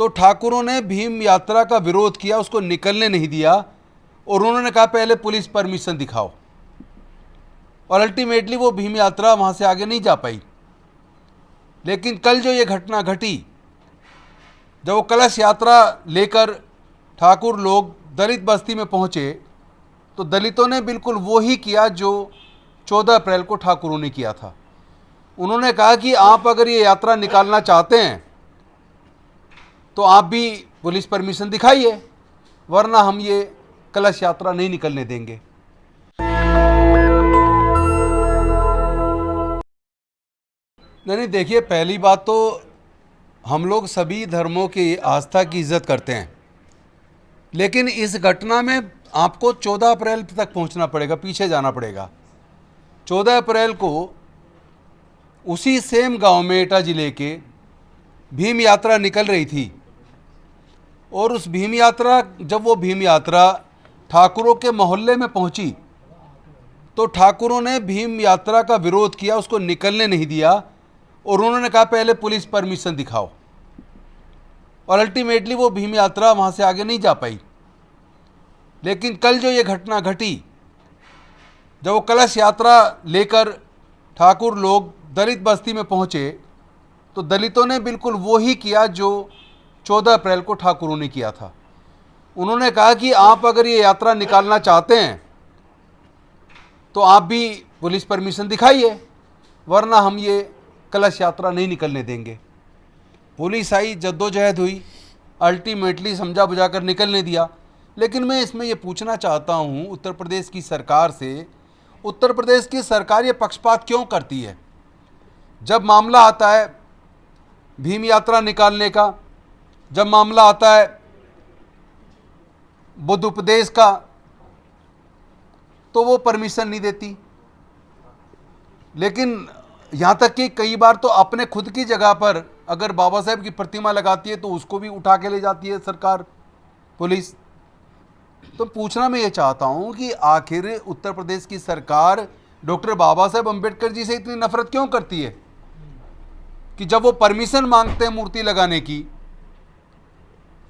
तो ठाकुरों ने भीम यात्रा का विरोध किया, उसको निकलने नहीं दिया और उन्होंने कहा पहले पुलिस परमिशन दिखाओ, और अल्टीमेटली वो भीम यात्रा वहाँ से आगे नहीं जा पाई। लेकिन कल जो ये घटना घटी, जब वो कलश यात्रा लेकर ठाकुर लोग दलित बस्ती में पहुँचे, तो दलितों ने बिल्कुल वो ही किया जो 14 अप्रैल को ठाकुरों ने किया था। उन्होंने कहा कि आप अगर ये यात्रा निकालना चाहते हैं तो आप भी पुलिस परमिशन दिखाइए, वरना हम ये कलश यात्रा नहीं निकलने देंगे। नहीं, देखिए, पहली बात तो हम लोग सभी धर्मों की आस्था की इज्जत करते हैं, लेकिन इस घटना में आपको 14 अप्रैल तक पहुंचना पड़ेगा, पीछे जाना पड़ेगा। 14 अप्रैल को उसी सेम गांव में, एटा जिले के, भीम यात्रा निकल रही थी, और उस भीम यात्रा, जब वो भीम यात्रा ठाकुरों के मोहल्ले में पहुंची, तो ठाकुरों ने भीम यात्रा का विरोध किया, उसको निकलने नहीं दिया और उन्होंने कहा पहले पुलिस परमिशन दिखाओ, और अल्टीमेटली वो भीम यात्रा वहाँ से आगे नहीं जा पाई। लेकिन कल जो ये घटना घटी, जब वो कलश यात्रा लेकर ठाकुर लोग दलित बस्ती में पहुँचे, तो दलितों ने बिल्कुल वो ही किया जो 14 अप्रैल को ठाकुरों ने किया था। उन्होंने कहा कि आप अगर ये यात्रा निकालना चाहते हैं तो आप भी पुलिस परमिशन दिखाइए, वरना हम ये कलश यात्रा नहीं निकलने देंगे। पुलिस आई, जद्दोजहद हुई, अल्टीमेटली समझा बुझाकर निकलने दिया। लेकिन मैं इसमें ये पूछना चाहता हूँ उत्तर प्रदेश की सरकार से, उत्तर प्रदेश की सरकार ये पक्षपात क्यों करती है? जब मामला आता है भीम यात्रा निकालने का, जब मामला आता है बुद्ध उपदेश का, तो वो परमिशन नहीं देती। लेकिन यहाँ तक कि कई बार तो अपने खुद की जगह पर अगर बाबा साहेब की प्रतिमा लगाती है तो उसको भी उठा के ले जाती है सरकार, पुलिस। तो पूछना मैं ये चाहता हूँ कि आखिर उत्तर प्रदेश की सरकार डॉक्टर बाबा साहेब अम्बेडकर जी से इतनी नफरत क्यों करती है कि जब वो परमिशन मांगते हैं मूर्ति लगाने की,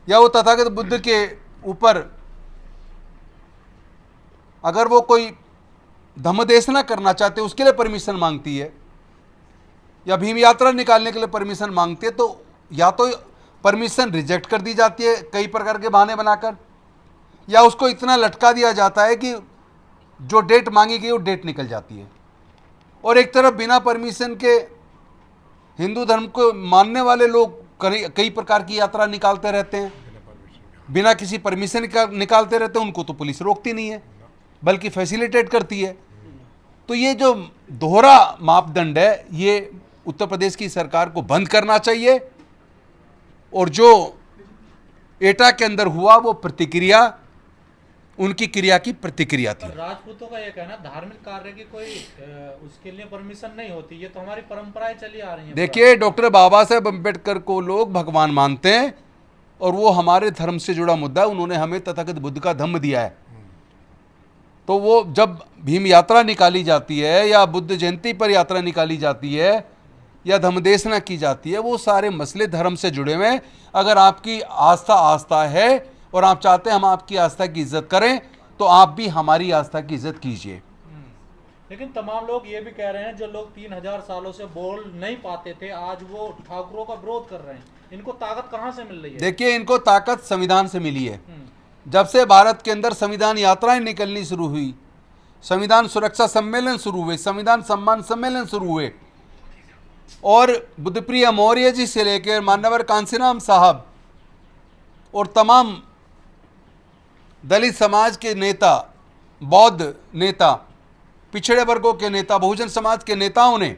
या वो तथागत बुद्ध के ऊपर अगर वो कोई धम्मदेशना करना चाहते उसके लिए परमिशन मांगती है, या भीम यात्रा निकालने के लिए परमिशन मांगती है, तो या तो परमिशन रिजेक्ट कर दी जाती है कई प्रकार के बहाने बनाकर, या उसको इतना लटका दिया जाता है कि जो डेट मांगी गई वो डेट निकल जाती है। और एक तरफ बिना परमिशन के हिंदू धर्म को मानने वाले लोग कई प्रकार की यात्रा निकालते रहते हैं, बिना किसी परमिशन का निकालते रहते हैं। उनको तो पुलिस रोकती नहीं है, बल्कि फैसिलिटेट करती है। तो ये जो दोहरा मापदंड है, ये उत्तर प्रदेश की सरकार को बंद करना चाहिए। और जो एटा के अंदर हुआ वो प्रतिक्रिया उनकी क्रिया की प्रतिक्रिया थी। राजपूतों का ये कहना धार्मिक कार्य की कोई उसके लिए परमिशन नहीं होती, ये तो हमारी परंपराएं चली आ रही हैं। देखिए, डॉक्टर बाबा साहेब अम्बेडकर को लोग भगवान मानते हैं और वो हमारे धर्म से जुड़ा मुद्दा है। उन्होंने हमें तथागत बुद्ध का धम्म दिया है। तो वो जब भीम यात्रा निकाली जाती है, या बुद्ध जयंती पर यात्रा निकाली जाती है, या धम्मदेशना की जाती है, वो सारे मसले धर्म से जुड़े हुए हैं। अगर आपकी आस्था है और आप चाहते हैं हम आपकी आस्था की इज्जत करें, तो आप भी हमारी आस्था की इज्जत कीजिए। लेकिन तमाम लोग ये भी कह रहे हैं, जो लोग 3000 सालों से बोल नहीं पाते थे, आज वो ठाकुरों का विरोध कर रहे हैं। इनको ताकत कहां से मिल रही है? देखिए, इनको ताकत संविधान से मिली है। जब से भारत के अंदर संविधान यात्राएं निकलनी शुरू हुई, संविधान सुरक्षा सम्मेलन शुरू हुए, संविधान सम्मान सम्मेलन शुरू हुए, और बुद्धप्रिय मौर्य जी से लेकर मान्यवर कांसीराम साहब और तमाम दलित समाज के नेता, बौद्ध नेता, पिछड़े वर्गों के नेता, बहुजन समाज के नेताओं ने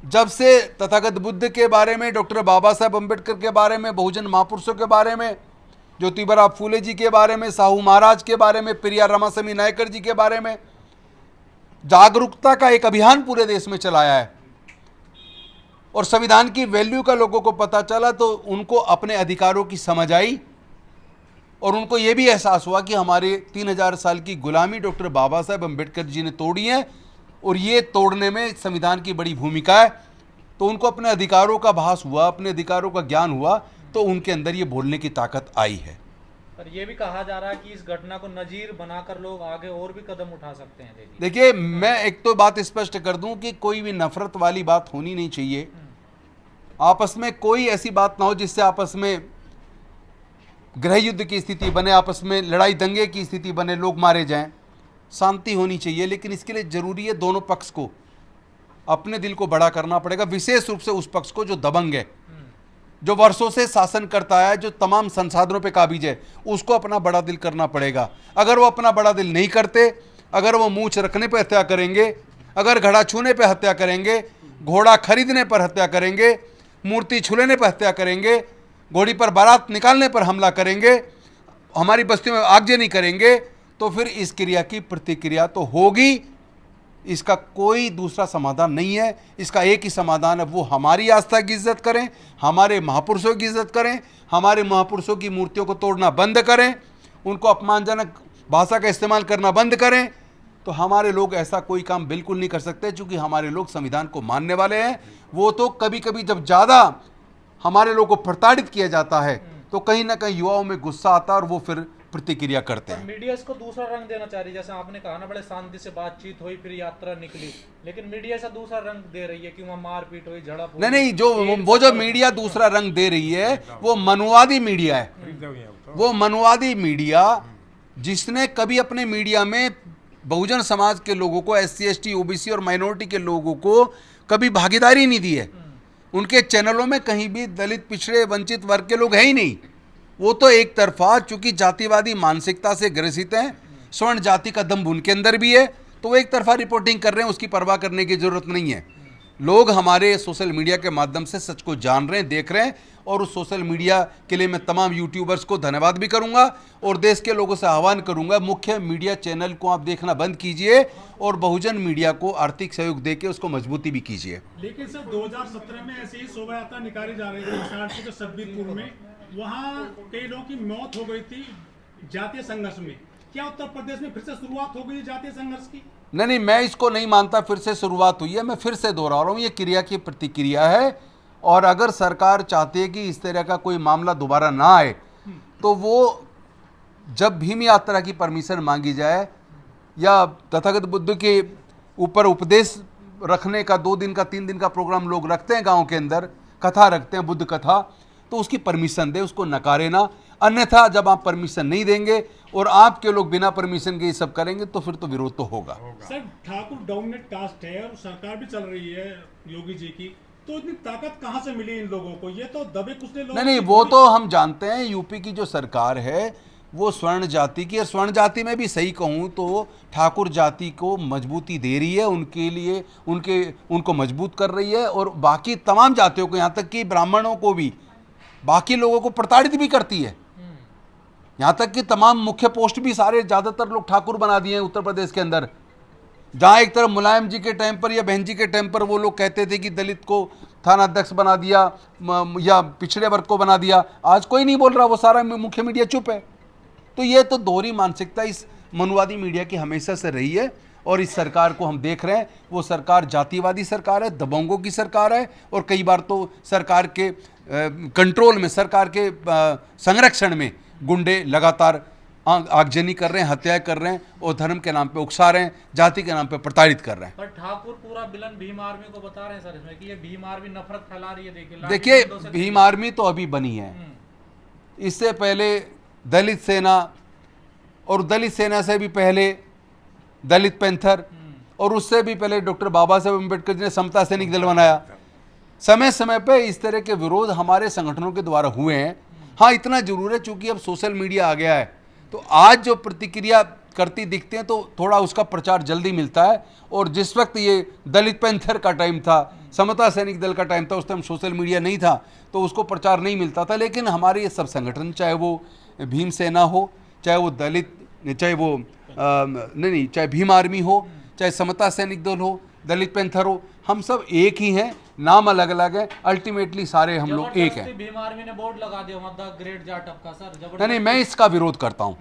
जब से तथागत बुद्ध के बारे में, डॉक्टर बाबा साहेब अम्बेडकर के बारे में, बहुजन महापुरुषों के बारे में, ज्योतिबा फूले जी के बारे में, साहू महाराज के बारे में, पेरियार रामास्वामी नायकर जी के बारे में जागरूकता का एक अभियान पूरे देश में चलाया है, और संविधान की वैल्यू का लोगों को पता चला, तो उनको अपने अधिकारों की समझ आई, और उनको ये भी एहसास हुआ कि हमारे 3000 साल की गुलामी डॉक्टर बाबा साहेब अम्बेडकर जी ने तोड़ी है, और ये तोड़ने में संविधान की बड़ी भूमिका है। तो उनको अपने अधिकारों का भास हुआ, अपने अधिकारों का ज्ञान हुआ, तो उनके अंदर ये बोलने की ताकत आई है। पर ये भी कहा जा रहा है कि इस घटना को नजीर बनाकर लोग आगे और भी कदम उठा सकते हैं। देखिए, मैं एक तो बात स्पष्ट कर दूं कि कोई भी नफरत वाली बात होनी नहीं चाहिए। आपस में कोई ऐसी बात ना हो जिससे आपस में गृह युद्ध की स्थिति बने, आपस में लड़ाई दंगे की स्थिति बने, लोग मारे जाएं। शांति होनी चाहिए, लेकिन इसके लिए जरूरी है दोनों पक्ष को अपने दिल को बड़ा करना पड़ेगा, विशेष रूप से उस पक्ष को जो दबंग है, जो वर्षों से शासन करता है, जो तमाम संसाधनों पे काबिज है, उसको अपना बड़ा दिल करना पड़ेगा। अगर वो अपना बड़ा दिल नहीं करते, अगर वो मूंछ रखने पर हत्या करेंगे, अगर घड़ा छूने पर हत्या करेंगे, घोड़ा खरीदने पर हत्या करेंगे, मूर्ति छूने पर हत्या करेंगे, घोड़ी पर बारात निकालने पर हमला करेंगे, हमारी बस्तियों में आगजनी करेंगे, तो फिर इस क्रिया की प्रतिक्रिया तो होगी। इसका कोई दूसरा समाधान नहीं है। इसका एक ही समाधान है, वो हमारी आस्था की इज्जत करें, हमारे महापुरुषों की इज्जत करें, हमारे महापुरुषों की मूर्तियों को तोड़ना बंद करें, उनको अपमानजनक भाषा का इस्तेमाल करना बंद करें। तो हमारे लोग ऐसा कोई काम बिल्कुल नहीं कर सकते, क्योंकि हमारे लोग संविधान को मानने वाले हैं। वो तो कभी कभी जब ज़्यादा हमारे लोगों को प्रताड़ित किया जाता है तो कहीं ना कहीं युवाओं में गुस्सा आता है और वो फिर प्रतिक्रिया करते हैं। मीडिया इसको दूसरा रंग देना चाह रही है, जैसे आपने कहा ना, बड़े शांति से बातचीत हुई, फिर यात्रा निकली, लेकिन मीडिया ऐसा दूसरा रंग दे रही है कि वहाँ मारपीट हुई, झड़प हुई। नहीं, जो मीडिया दूसरा रंग दे रही है वो मनुवादी मीडिया है। वो मनुवादी मीडिया जिसने कभी अपने मीडिया में बहुजन समाज के लोगों को, SC ST OBC और माइनॉरिटी के लोगों को कभी भागीदारी नहीं दी है। उनके चैनलों में कहीं भी दलित, पिछड़े, वंचित वर्ग के लोग हैं ही नहीं। वो तो एक तरफा, चूंकि जातिवादी मानसिकता से ग्रसित हैं, स्वर्ण जाति का दम्भ उनके अंदर भी है, तो वो एक तरफा रिपोर्टिंग कर रहे हैं, उसकी परवाह करने की जरूरत नहीं है। लोग हमारे सोशल मीडिया के माध्यम से सच को जान रहे हैं, देख रहे हैं, और उस सोशल मीडिया के लिए मैं तमाम यूट्यूबर्स को धन्यवाद भी करूंगा और देश के लोगों से आह्वान करूंगा, मुख्य मीडिया चैनल को आप देखना बंद कीजिए और बहुजन मीडिया को आर्थिक सहयोग देके उसको मजबूती भी कीजिए। लेकिन सर 2017 में ऐसी ही शोभा यात्रा निकाली जा रही थी इसारसी के सब्बीरपुर में, वहाँ कई लोगों की मौत हो गई थी जातीय संघर्ष में। क्या उत्तर प्रदेश में फिर से शुरुआत हो गई जातीय संघर्ष की? नहीं, मैं इसको नहीं मानता फिर से शुरुआत हुई है। मैं फिर से दोहरा रहा हूँ, ये क्रिया की प्रतिक्रिया है, और अगर सरकार चाहती है कि इस तरह का कोई मामला दोबारा ना आए, तो वो जब भीम यात्रा की परमिशन मांगी जाए या तथागत बुद्ध के ऊपर उपदेश रखने का 2 दिन का 3 दिन का प्रोग्राम लोग रखते हैं, गांव के अंदर कथा रखते हैं, बुद्ध कथा, तो उसकी परमिशन दे, उसको नकारे ना। अन्यथा जब आप परमिशन नहीं देंगे और आपके लोग बिना परमिशन के ये सब करेंगे तो फिर तो विरोध तो होगा। सर ठाकुर डोमिनेट कास्ट है और सरकार भी चल रही है योगी जी की, तो इतनी ताकत कहां से मिली इन लोगों को? ये तो दबे कुचले लोग। नहीं, वो तो हम जानते हैं, यूपी की जो सरकार है वो स्वर्ण जाति की, और स्वर्ण जाति में भी सही कहूँ तो ठाकुर जाति को मजबूती दे रही है, उनके लिए उनको मजबूत कर रही है, और बाकी तमाम जातियों को, यहाँ तक कि ब्राह्मणों को भी, बाकी लोगों को प्रताड़ित भी करती है। यहाँ तक कि तमाम मुख्य पोस्ट भी सारे ज़्यादातर लोग ठाकुर बना दिए हैं उत्तर प्रदेश के अंदर। जहाँ एक तरफ मुलायम जी के टाइम पर या बहन जी के टाइम पर वो लोग कहते थे कि दलित को थाना अध्यक्ष बना दिया या पिछड़े वर्ग को बना दिया, आज कोई नहीं बोल रहा, वो सारा मुख्य मीडिया चुप है। तो ये तो दोहरी मानसिकता इस मनुवादी मीडिया की हमेशा से रही है, और इस सरकार को हम देख रहे हैं, वो सरकार जातिवादी सरकार है, दबंगों की सरकार है, और कई बार तो सरकार के कंट्रोल में, सरकार के संरक्षण में गुंडे लगातार आगजनी कर रहे हैं, हत्याएं कर रहे हैं, और धर्म के नाम पे उकसा रहे हैं, जाति के नाम पे प्रताड़ित कर रहे हैं। पर ठाकुर पूरा विलन भीम आर्मी को बता रहे हैं सर इसमें कि ये भीम आर्मी नफरत फैला रही है। देखिए, भीम आर्मी तो अभी बनी है, इससे पहले दलित सेना, और दलित सेना से भी पहले दलित पैंथर, और उससे भी पहले डॉक्टर बाबा साहेब अम्बेडकर जी ने समता सैनिक दल बनाया। समय समय पे इस तरह के विरोध हमारे संगठनों के द्वारा हुए हैं। हाँ, इतना जरूर है चूंकि अब सोशल मीडिया आ गया है, तो आज जो प्रतिक्रिया करती दिखते हैं तो थोड़ा उसका प्रचार जल्दी मिलता है, और जिस वक्त ये दलित पैंथर का टाइम था, समता सैनिक दल का टाइम था, उस टाइम सोशल मीडिया नहीं था, तो उसको प्रचार नहीं मिलता था। लेकिन हमारे ये सब संगठन, चाहे वो भीम सेना हो, चाहे वो दलित, चाहे वो चाहे भीम आर्मी हो, चाहे समता सैनिक दल हो, दलित पैंथर हो, हम सब एक ही हैं, नाम अलग अलग है, अल्टीमेटली सारे हम लोग एक हैं। भीम आर्मी ने बोर्ड लगा दिया द ग्रेट जाटव का सर। नहीं, मैं इसका विरोध करता हूँ।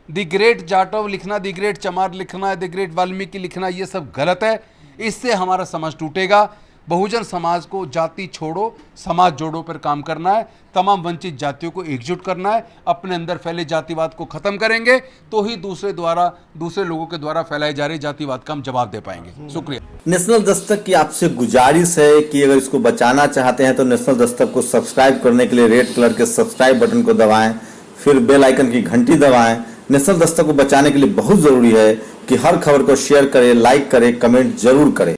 द ग्रेट जाटव लिखना, द ग्रेट चमार लिखना, द ग्रेट वाल्मीकि लिखना, ये सब गलत है। इससे हमारा समाज टूटेगा। बहुजन समाज को जाति छोड़ो समाज जोड़ो पर काम करना है। तमाम वंचित जातियों को एकजुट करना है। अपने अंदर फैले जातिवाद को खत्म करेंगे तो ही दूसरे लोगों के द्वारा फैलाए जा रहे जातिवाद का हम जवाब दे पाएंगे। शुक्रिया। नेशनल दस्तक की आपसे गुजारिश है कि अगर इसको बचाना चाहते हैं तो नेशनल दस्तक को सब्सक्राइब करने के लिए रेड कलर के सब्सक्राइब बटन को दबाएं, फिर बेल आइकन की घंटी दबाएं। नेशनल दस्तक को बचाने के लिए बहुत जरूरी है कि हर खबर को शेयर करें, लाइक करें, कमेंट जरूर करें।